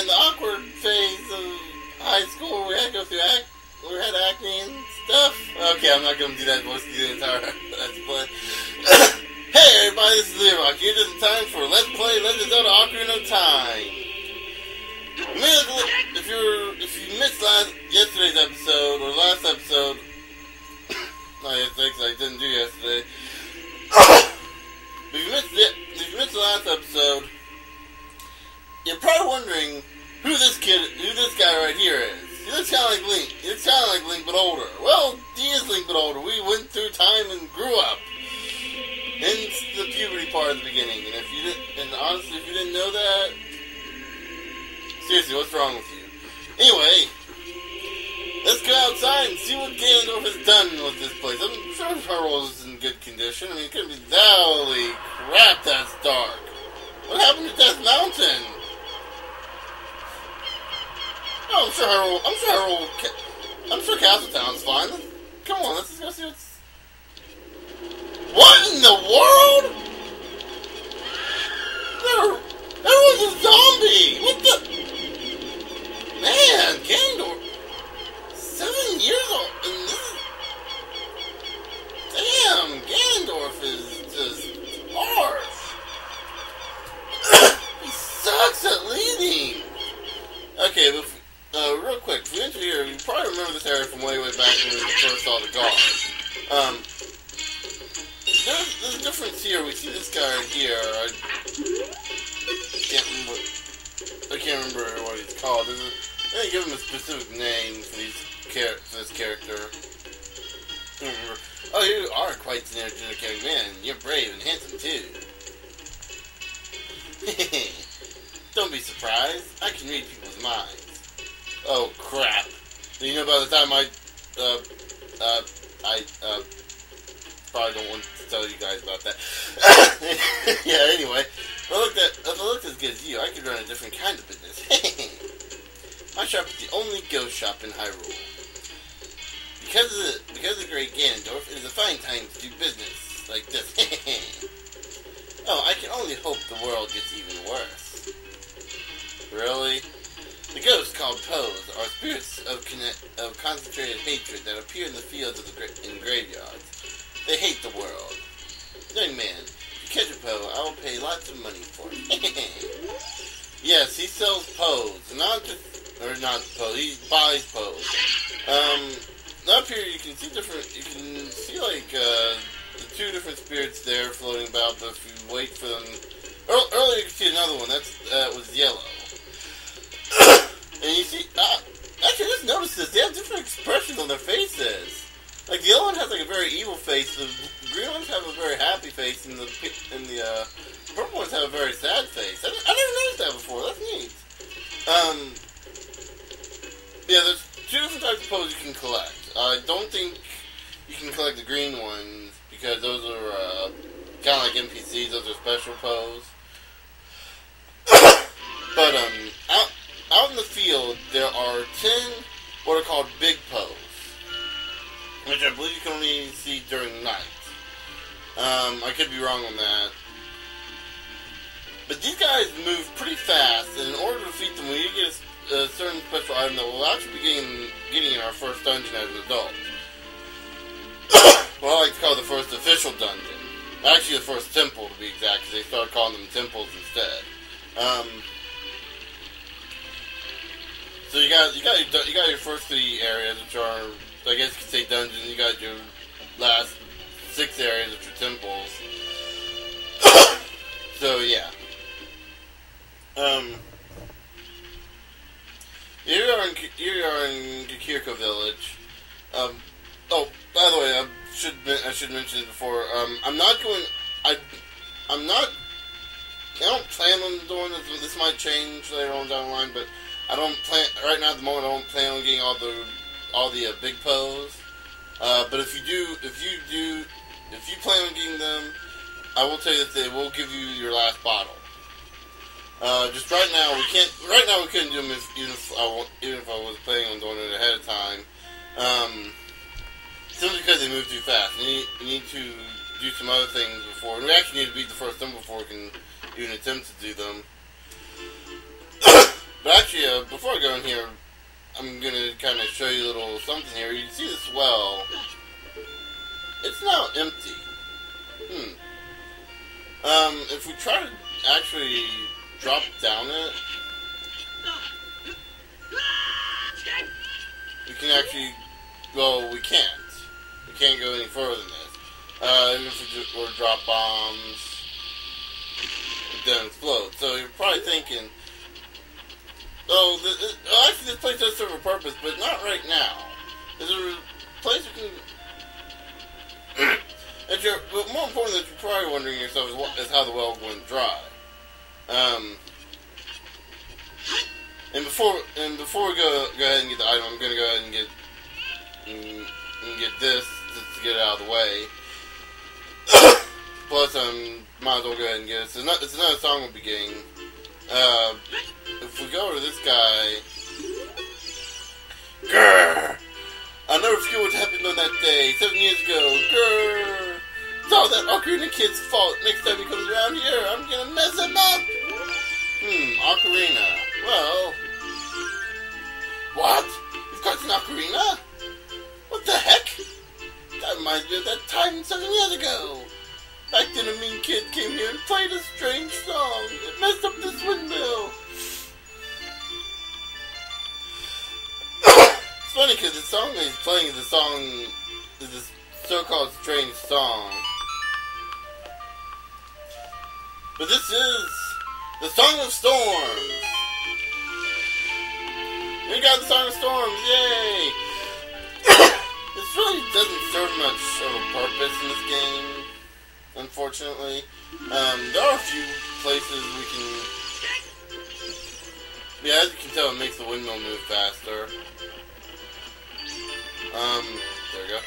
the awkward phase of high school, we had to go through we had acne and stuff. Okay, I'm not gonna do that voice the entire Let's Play. Hey everybody, this is Lerock. It is time for Let's Play Zelda Ocarina of Time. If you missed yesterday's episode or last episode, not yesterday because I didn't do yesterday. If you missed the last episode, you're probably wondering who this guy right here is. He looks kind of like Link. He looks kind of like Link, but older. Well, he is Link, but older. We went through time and grew up. Hence the puberty part at the beginning. And honestly, if you didn't know that, seriously, what's wrong with you? Anyway, let's go outside and see what Ganondorf has done with this place. I'm sure Hyrule is in good condition. I mean, it couldn't be holy crap, that's dark. What happened to Death Mountain? Oh, I'm sure Castletown's fine. Come on, let's go see what's... What in the world? There was a zombie! What the... Man, Ganondorf... 7 years old, and this is... Damn, Ganondorf is just harsh. He sucks at leading. Okay, but real quick, if we enter here, you probably remember this area from way back when we first saw the guard. There's a difference here. We see this guy right here. I can't remember what he's called. They didn't give him a specific name for this character. I don't remember. Oh, you are quite an energetic man. You're brave and handsome too. Don't be surprised. I can read people's minds. Oh crap! You know, by the time I probably don't want to tell you guys about that. Yeah. Anyway, if I looked as good as you, I could run a different kind of business. My shop is the only ghost shop in Hyrule. Because of the great Ganondorf, it is a fine time to do business like this. Oh, I can only hope the world gets even worse. Really? The ghosts called Poes are spirits of concentrated hatred that appear in the fields and graveyards. They hate the world. Young man, if you catch a Poe, I will pay lots of money for it. Yes, he sells Poes, he buys Poes. Up here you can see like the two different spirits there floating about, but if you wait for them, earlier you can see another one, that was yellow. And you see, actually just notice this, they have different expressions on their faces. Like the yellow one has like a very evil face, the green ones have a very happy face, and the purple ones have a very sad face. I never noticed that before, that's neat. Yeah, there's two different types of Poes you can collect. I don't think you can collect the green ones, because those are kind of like NPCs, those are special Poes. But out in the field, there are 10 what are called big Poes, which I believe you can only see during night. I could be wrong on that. But these guys move pretty fast, and in order to defeat them, we need to get a certain special item that we'll actually be getting in our first dungeon as an adult. What I like to call the first official dungeon. Actually, the first temple, to be exact, because they started calling them temples instead. So you got your first 3 areas, which are, I guess you could say dungeons. You got your last 6 areas, which are temples. So yeah. Here you are in Kakariko Village. Oh, by the way, I should mention it before. I don't plan on doing this. This might change later on down the line, but I don't plan right now. At the moment, I don't plan on getting all the big Poes. But if you plan on getting them, I will tell you that they will give you your last bottle. Just right now, we can't. Right now, we couldn't do them even if I was planning on doing it ahead of time. Simply because they move too fast. We need to do some other things before. We actually need to beat the first temple before we can even attempt to do them. But before I go in here, I'm gonna kind of show you a little something here. You can see this well. It's now empty. If we try to actually drop down it, we can actually, well, we can't. We can't go any further than this. Even if we were to drop bombs, it doesn't explode. So you're probably thinking, oh, actually this place does serve a purpose, but not right now. There's a place we can... but more important that you're probably wondering yourself is how the well went dry. And before we go ahead and get the item, I'm gonna go ahead and get this just to get it out of the way. Plus, might as well go ahead and get it. It's another song we'll be getting. If we go to this guy, grrr, I'll never forget what happened on that day 7 years ago. Grrr. It's all that Ocarina kid's fault. Next time he comes around here, I'm gonna mess him up. Ocarina. Well, what? You've got an Ocarina? What the heck? That reminds me of that time 7 years ago. Back then a mean kid came here and played a strange song. It messed up this windmill. It's funny because the song that he's playing is this so-called strange song. But this is the Song of Storms. We got the Song of Storms, yay! This really doesn't serve much of a purpose in this game, unfortunately. There are a few places we can... Yeah, as you can tell, it makes the windmill move faster. There we go.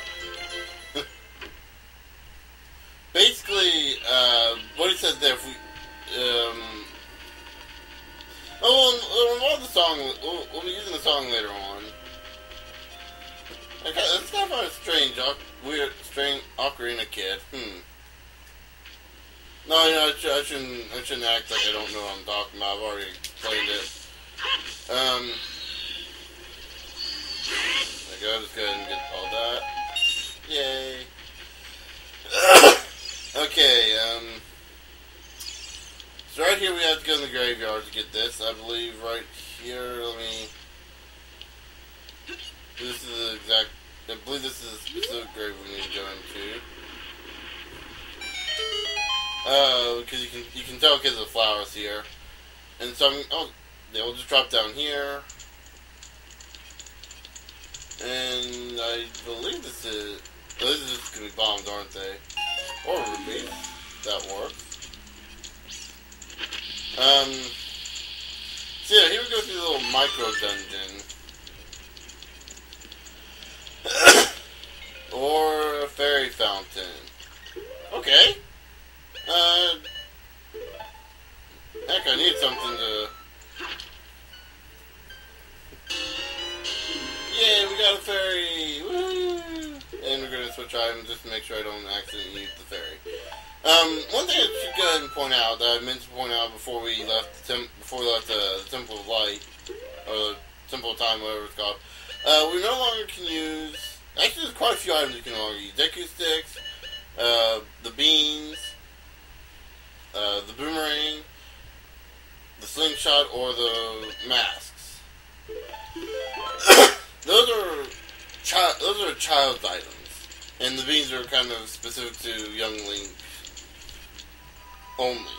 Basically, what he said there, if we... we'll involve the song, we'll be using the song later on. It's kind of a strange, weird, strange Ocarina kid. No, I shouldn't act like I don't know what I'm talking about. I've already explained it. There we go, just go ahead and get all that. Yay. Okay, so right here we have to go in the graveyard to get this. I believe right here, this is the exact, I believe this is the specific grave we need to go into. Because you can tell because of the flowers here. And so they will just drop down here. And I believe this is just going to be bombs, aren't they? Or rubies. That works. So yeah, here we go through the little micro dungeon. Or a fairy fountain. Okay. Heck, I need something to... Yay, we got a fairy! Woo! And we're gonna switch items just to make sure I don't accidentally use the fairy. One thing I should go ahead and point out, that I meant to point out before we left the Temple of Light, or the Temple of Time, whatever it's called, we no longer can use... Actually, there's quite a few items you can no longer use. Deku sticks, the beans, the boomerang, the slingshot, or the masks. Those are child's items, and the beans are kind of specific to young Link only.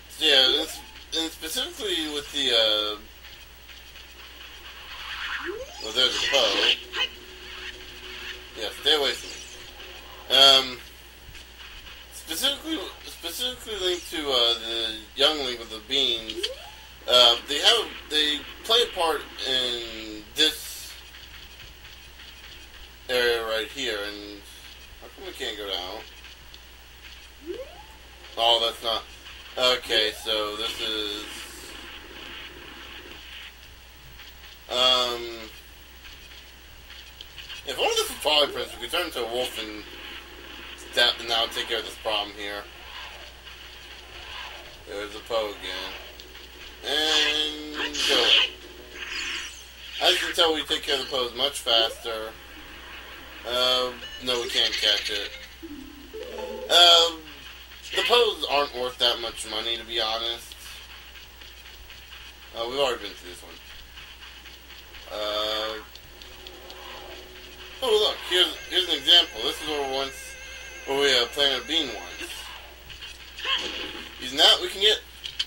So yeah, and specifically with the well, there's a bow. Yeah, stay away from me. Specifically linked to the young Link with the beans. They play a part in this area right here, and how come we can't go down? Oh, that's not... Okay, so this is... If only this was Poly Prince, we could turn into a wolf and now take care of this problem here. There's a Poe again. And As you can tell, we take care of the pose much faster. No, we can't catch it. The poses aren't worth that much money, to be honest. We've already been through this one. Oh look, here's an example. This is where we planted a bean once. Using that, we can get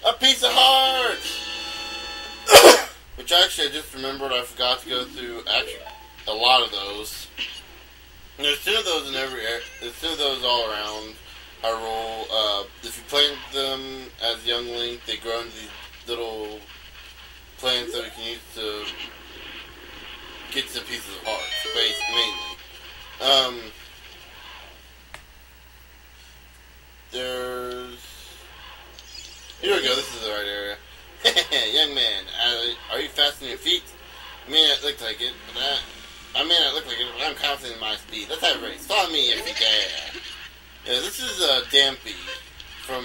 a piece of heart! Which actually, I just remembered I forgot to go through, actually, a lot of those. And there's 10 of those in every area. There's 10 of those all around Hyrule. If you plant them as young Link, they grow into these little plants that we can use to get to pieces of heart, space mainly. Here we go, this is the right area. Young man, are you fast on your feet? I may not look like it, but I'm confident in my speed. Let's have a race. Follow me if you dare. Yeah, this is Dampy from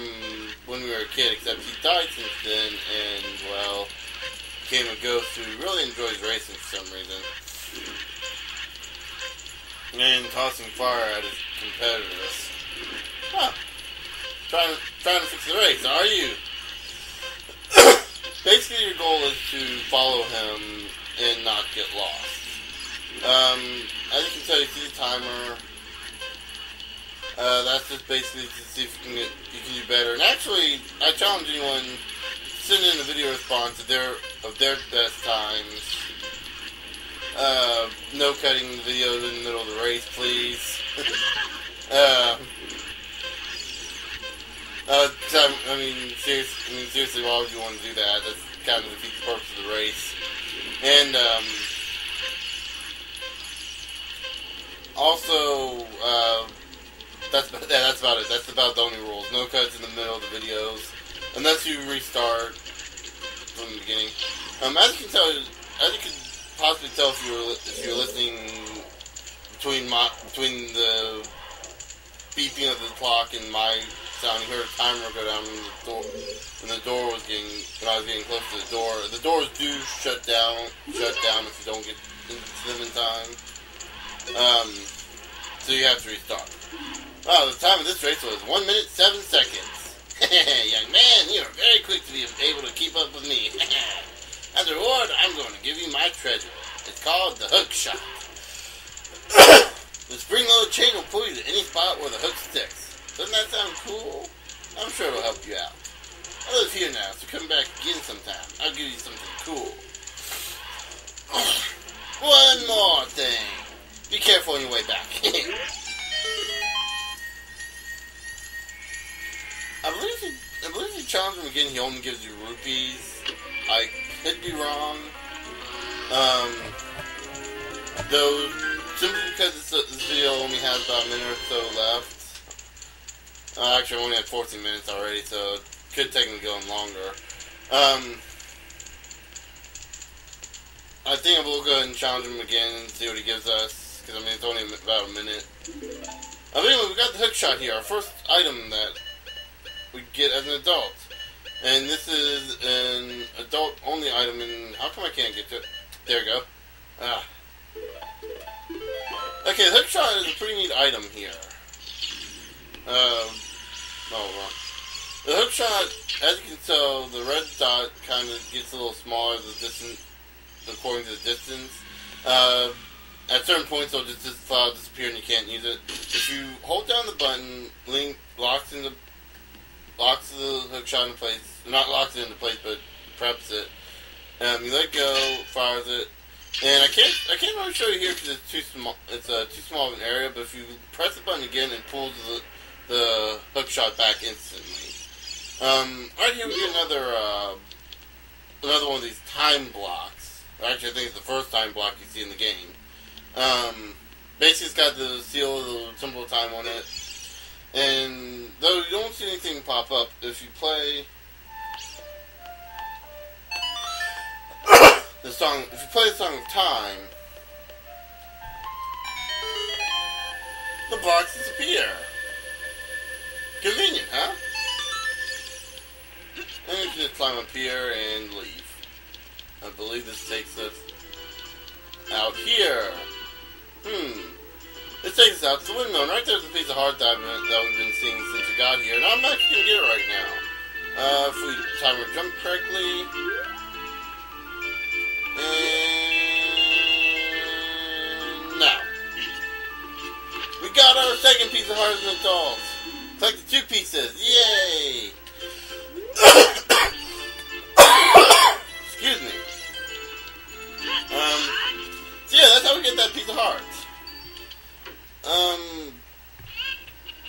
when we were a kid, except he died since then, and, well, became a ghost who really enjoys racing for some reason. And tossing fire at his competitors. Huh. Trying to fix the race, are you? Basically, your goal is to follow him and not get lost. As you can tell, you see the timer. That's just basically to see if you can do better. And actually, I challenge anyone to send in a video response of their best times. No cutting the video in the middle of the race, please. Seriously, why would you want to do that? That's kind of defeats the purpose of the race. And, also, that's about it. That's about the only rules. No cuts in the middle of the videos, unless you restart from the beginning. As you can possibly tell if you're listening between the beeping of the clock and my sound, you heard a timer go down when the door was when I was getting close to the door. The doors do shut down if you don't get into them in time. So you have to restart. Wow, the time of this race was 1 minute 7 seconds. Young man, you are very quick to be able to keep up with me. As a reward, I'm going to give you my treasure. It's called the hook shot. The spring-loaded chain will pull you to any spot where the hook sticks. Doesn't that sound cool? I'm sure it'll help you out. I live here now, so come back again sometime. I'll give you something cool. One more thing. Be careful on your way back. I believe if you challenge him again, he only gives you rupees. I could be wrong. Though, simply because this video only has about a minute or so left. Actually, I only had 14 minutes already, so it could technically go on longer. I think I will go ahead and challenge him again and see what he gives us, because it's only about a minute. Anyway, we got the hook shot here, our first item that we get as an adult. And this is an adult-only item, and how come I can't get to it? There we go. Okay, the hook shot is a pretty neat item here. The hook shot, as you can tell, the red dot kind of gets a little smaller according to the distance. At certain points, it'll just disappear and you can't use it. If you hold down the button, Link locks the hook shot in place. Not locks it into place, but preps it. You let go, fires it, and I can't really show you here because it's too small. It's too small of an area. But if you press the button again, it pulls the hook shot back instantly. Right here we get another one of these time blocks. Actually, I think it's the first time block you see in the game. Basically, it's got the seal, the symbol of time on it. And though you don't see anything pop up, if you play the song of time, the blocks disappear. Convenient, huh? And you can just climb up here and leave. I believe this takes us out here. This takes us out to the windmill, and right there's a piece of heart that we've been seeing since we got here, and I'm actually going to get it right now. If we time our jump correctly. And now. We got our second piece of heart in the dolls. Collect the 2 pieces. Yay! Excuse me. So yeah, that's how we get that piece of heart.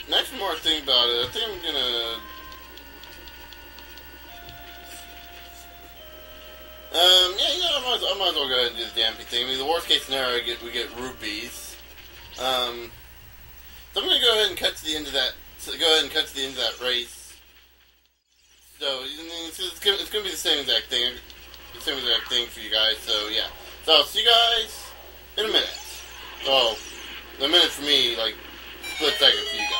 Next more I think about it, I think I'm gonna... yeah, you know, I might as well go ahead and do the Dampy thing. I mean, the worst case scenario, we get rupees. So I'm gonna go ahead and cut to the end of that, race. So, it's gonna be the same exact thing. The same exact thing for you guys, so yeah. So I'll see you guys in a minute. Well, a minute for me, like, split second for you guys.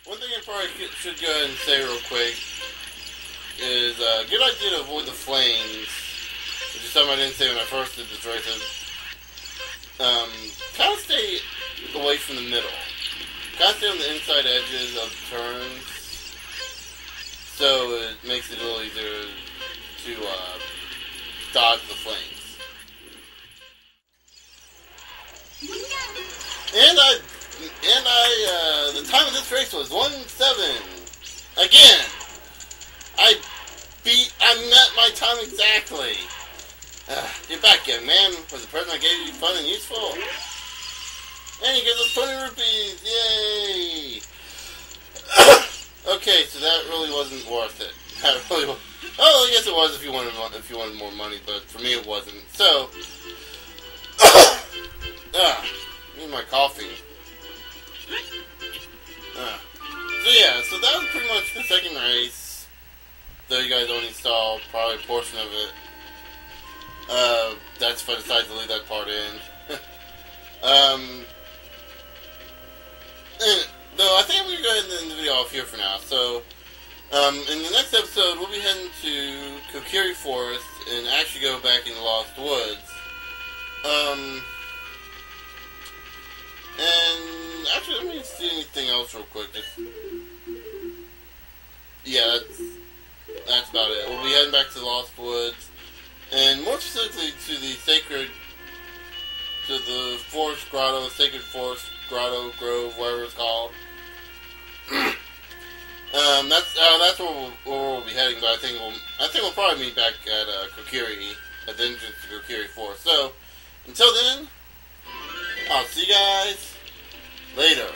One thing I probably should go ahead and say real quick is a good idea to avoid the flames, which is something I didn't say when I first did this race. Kind of stay away from the middle. Kind of stay on the inside edges of the turns, so it makes it a little easier to dodge the flames. And the time of this race was 1:07. Again, I met my time exactly. Get back, young man. Was the present I gave you fun and useful? And he gives us 20 rupees. Yay! Okay, so that really wasn't worth it. That really was. Oh, I guess it was if you wanted more money, but for me it wasn't. So, need my coffee. So yeah, so that was pretty much the second race. Though you guys only saw probably a portion of it. That's if I decide to leave that part in. Though I think I'm going to go ahead and end the video off here for now. So, in the next episode, we'll be heading to Kakariko Forest and actually go back in the Lost Woods. And actually, let me see anything else real quick. Yeah, that's about it. We'll be heading back to the Lost Woods, and more specifically to the Forest Grotto, Sacred Forest Grotto, Grove, whatever it's called. That's where we'll be heading. But I think we'll probably meet back at Kokiri, at the entrance to Kokiri Forest. So until then, I'll see you guys later.